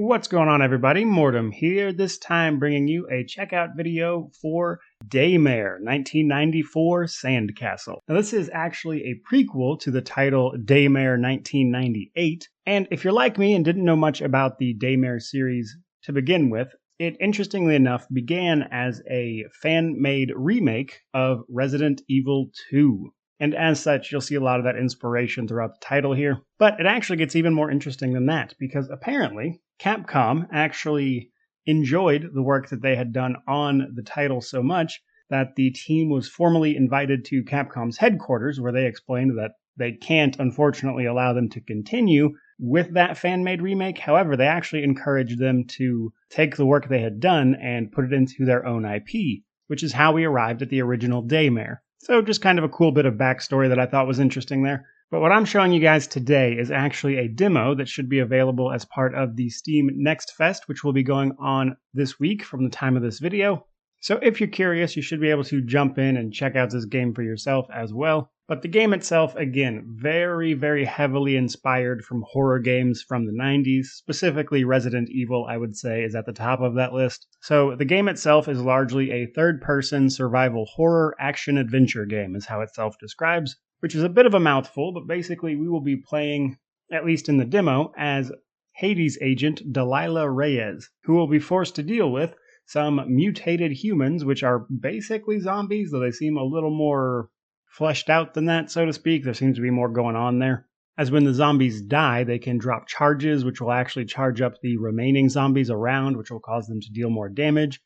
What's going on, everybody? Mortem here, this time bringing you a checkout video for Daymare 1994 SandCastle. Now this is actually a prequel to the title Daymare 1998, and if you're like me and didn't know much about the Daymare series to begin with, it interestingly enough began as a fan-made remake of Resident Evil 2. And as such, you'll see a lot of that inspiration throughout the title here. But it actually gets even more interesting than that, because apparently Capcom actually enjoyed the work that they had done on the title so much that the team was formally invited to Capcom's headquarters, where they explained that they can't, unfortunately, allow them to continue with that fan-made remake. However, they actually encouraged them to take the work they had done and put it into their own IP, which is how we arrived at the original Daymare. So just kind of a cool bit of backstory that I thought was interesting there. But what I'm showing you guys today is actually a demo that should be available as part of the Steam Next Fest, which will be going on this week from the time of this video. So if you're curious, you should be able to jump in and check out this game for yourself as well. But the game itself, again, very, very heavily inspired from horror games from the 90s. Specifically, Resident Evil, I would say, is at the top of that list. So the game itself is largely a third-person survival horror action-adventure game, is how it self-describes, which is a bit of a mouthful, but basically we will be playing, at least in the demo, as Hades agent Delilah Reyes, who will be forced to deal with some mutated humans, which are basically zombies, though they seem a little more fleshed out than that, so to speak. There seems to be more going on there. As when the zombies die, they can drop charges, which will actually charge up the remaining zombies around, which will cause them to deal more damage,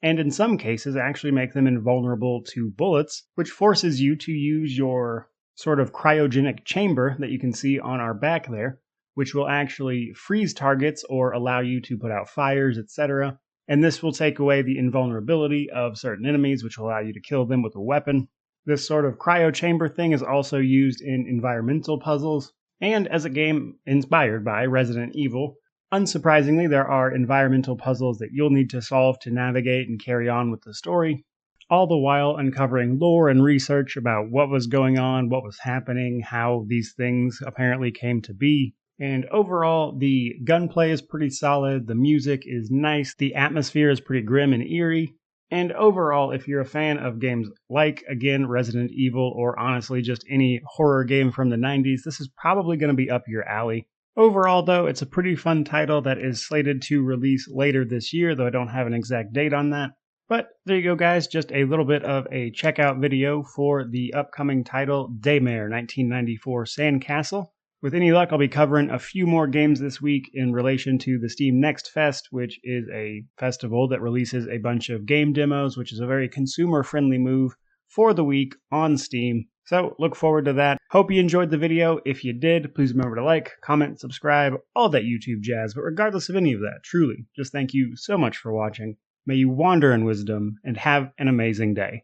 and in some cases actually make them invulnerable to bullets, which forces you to use your sort of cryogenic chamber that you can see on our back there, which will actually freeze targets or allow you to put out fires, etc. And this will take away the invulnerability of certain enemies, which will allow you to kill them with a weapon. This sort of cryo chamber thing is also used in environmental puzzles, and as a game inspired by Resident Evil, unsurprisingly, there are environmental puzzles that you'll need to solve to navigate and carry on with the story, all the while uncovering lore and research about what was going on, what was happening, how these things apparently came to be. And overall, the gunplay is pretty solid, the music is nice, the atmosphere is pretty grim and eerie. And overall, if you're a fan of games like, again, Resident Evil, or honestly just any horror game from the 90s, this is probably going to be up your alley. Overall, though, it's a pretty fun title that is slated to release later this year, though I don't have an exact date on that. But there you go, guys, just a little bit of a checkout video for the upcoming title, Daymare 1994 SandCastle. With any luck, I'll be covering a few more games this week in relation to the Steam Next Fest, which is a festival that releases a bunch of game demos, which is a very consumer-friendly move for the week on Steam. So look forward to that. Hope you enjoyed the video. If you did, please remember to like, comment, subscribe, all that YouTube jazz. But regardless of any of that, truly, just thank you so much for watching. May you wander in wisdom and have an amazing day.